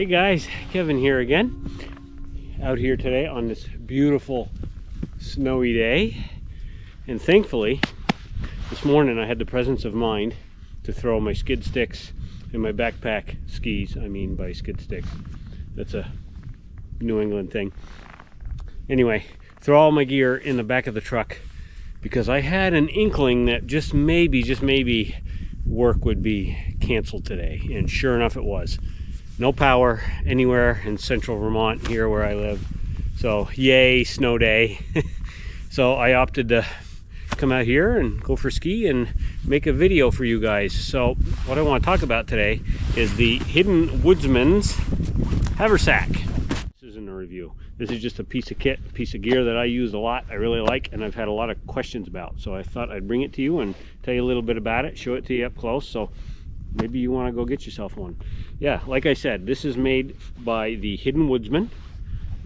guys, Kevin here again, out here today on this beautiful snowy day, and thankfully this morning I had the presence of mind to throw my skid sticks and my backpack skis, I mean by skid sticks, that's a New England thing. Anyway, throw all my gear in the back of the truck because I had an inkling that just maybe work would be canceled today, and sure enough it was. No power anywhere in central Vermont here where I live, so yay snow day. So I opted to come out here and go for ski and make a video for you guys. So what I want to talk about today is the Hidden Woodsman's Haversack. This isn't a review. This is just a piece of kit, a piece of gear that I use a lot, I really like, and I've had a lot of questions about. So I thought I'd bring it to you and tell you a little bit about it, show it to you up close, so maybe you want to go get yourself one. Yeah, like I said, this is made by the Hidden Woodsman.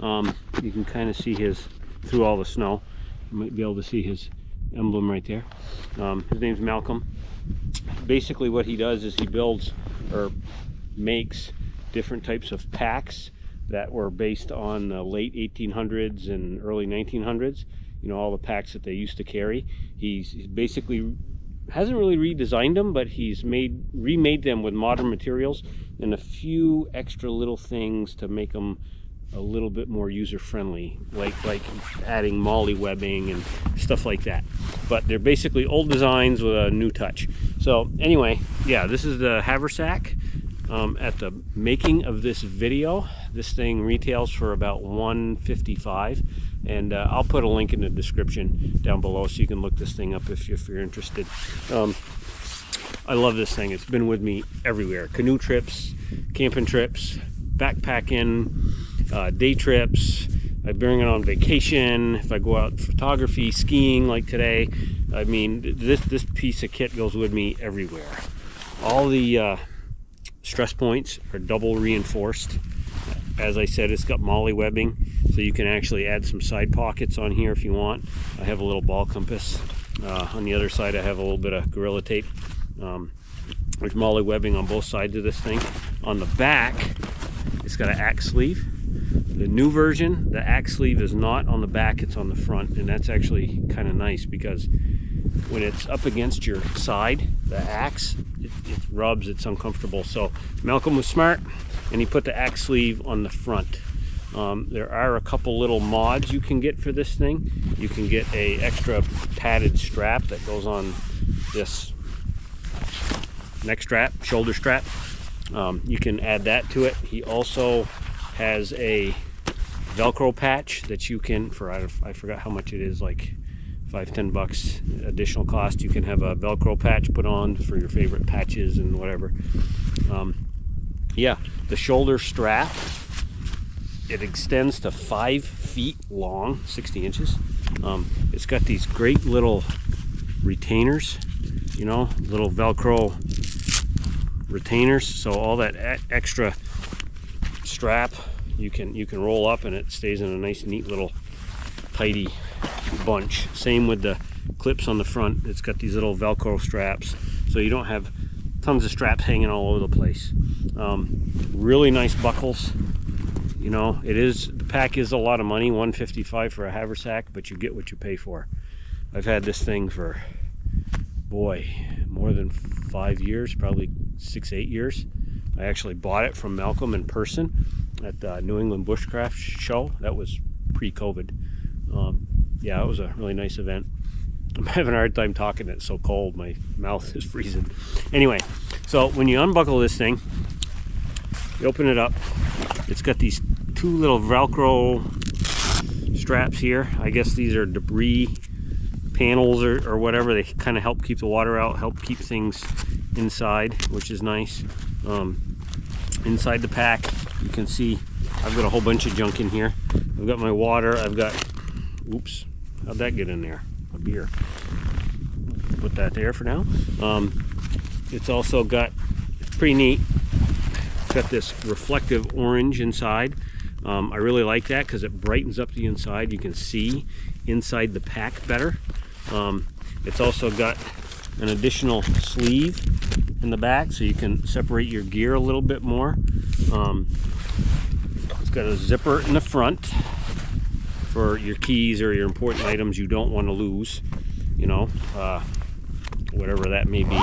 You can kind of see his, through all the snow, you might be able to see his emblem right there. His name's Malcolm. Basically what he does is he builds or makes different types of packs that were based on the late 1800s and early 1900s. You know, all the packs that they used to carry. He's basically hasn't really redesigned them, but he's remade them with modern materials and a few extra little things to make them a little bit more user-friendly, like adding molly webbing and stuff like that. But they're basically old designs with a new touch. So anyway, yeah, this is the Haversack. At the making of this video, this thing retails for about $155, and I'll put a link in the description down below so you can look this thing up if you're interested. I love this thing. It's been with me everywhere. Canoe trips, camping trips, backpacking, day trips. I bring it on vacation. If I go out photography, skiing like today, I mean, this piece of kit goes with me everywhere. All the stress points are double reinforced. As I said, it's got molly webbing, so you can actually add some side pockets on here if you want. I have a little ball compass. On the other side I have a little bit of Gorilla Tape. There's molly webbing on both sides of this thing. On the back it's got an axe sleeve. The new version, the axe sleeve is not on the back, it's on the front, and that's actually kind of nice because when it's up against your side, the axe, it rubs, it's uncomfortable. So Malcolm was smart and he put the axe sleeve on the front. There are a couple little mods you can get for this thing. You can get a extra padded strap that goes on this neck strap, shoulder strap. You can add that to it. He also has a Velcro patch that you can, for I forgot how much it is, like $5-10 bucks additional cost. You can have a Velcro patch put on for your favorite patches and whatever. Yeah, the shoulder strap, it extends to 5 feet long, 60 inches. It's got these great little retainers, you know, little Velcro retainers, so all that extra strap you can roll up and it stays in a nice neat little tidy bunch. Same with the clips on the front. It's got these little Velcro straps so you don't have tons of straps hanging all over the place. Really nice buckles. You know, the pack is a lot of money, $155 for a Haversack, but you get what you pay for. I've had this thing for, boy, more than 5 years, probably 6-8 years. I actually bought it from Malcolm in person at the New England Bushcraft show. That was pre-COVID. Yeah, it was a really nice event. I'm having a hard time talking, it's so cold, my mouth is freezing. Anyway, so when you unbuckle this thing, you open it up, it's got these 2 little Velcro straps here. I guess these are debris panels or whatever. They kind of help keep the water out, help keep things inside, which is nice. Inside the pack, you can see I've got a whole bunch of junk in here. I've got my water, I've got, oops, how'd that get in there? A beer. Put that there for now. It's also got, it's pretty neat, it's got this reflective orange inside. I really like that because it brightens up the inside. You can see inside the pack better. It's also got an additional sleeve in the back so you can separate your gear a little bit more. It's got a zipper in the front for your keys or your important items you don't want to lose, you know, whatever that may be.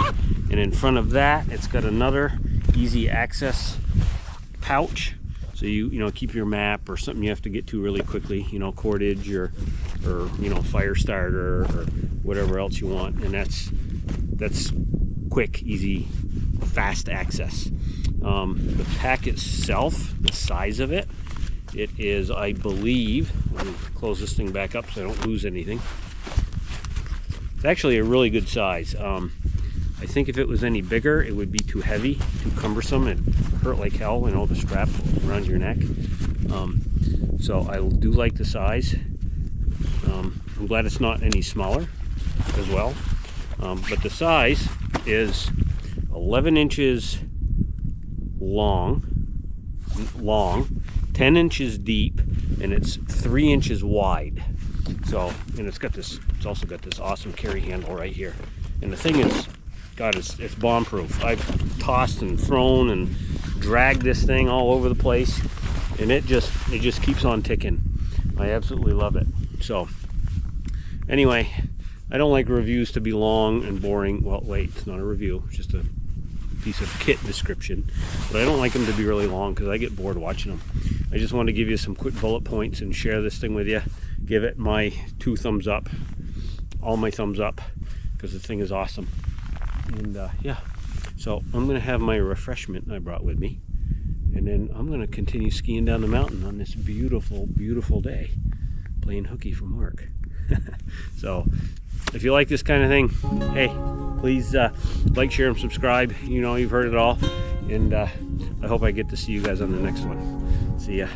And in front of that, it's got another easy access pouch. So you know, keep your map or something you have to get to really quickly, you know, cordage or you know, fire starter or whatever else you want. And that's quick, easy, fast access. The pack itself, the size of it, it is, I believe, let me close this thing back up so I don't lose anything. It's actually a really good size. I think if it was any bigger, it would be too heavy, too cumbersome, and hurt like hell, you know, the strap around your neck. So I do like the size. I'm glad it's not any smaller as well. But the size is 11 inches long, 10 inches deep, and it's 3 inches wide. So, and it's also got this awesome carry handle right here. And the thing is, God, it's bomb proof. I've tossed and thrown and dragged this thing all over the place, and it just keeps on ticking. I absolutely love it. So anyway, I don't like reviews to be long and boring. Well, wait, it's not a review, it's just a piece of kit description. But I don't like them to be really long because I get bored watching them. I just wanted to give you some quick bullet points and share this thing with you. Give it my 2 thumbs up, all my thumbs up, because the thing is awesome. And yeah, so I'm gonna have my refreshment I brought with me, and then I'm gonna continue skiing down the mountain on this beautiful, beautiful day, playing hooky from work. So if you like this kind of thing, hey, please like, share, and subscribe. You know, you've heard it all. And I hope I get to see you guys on the next one. See ya.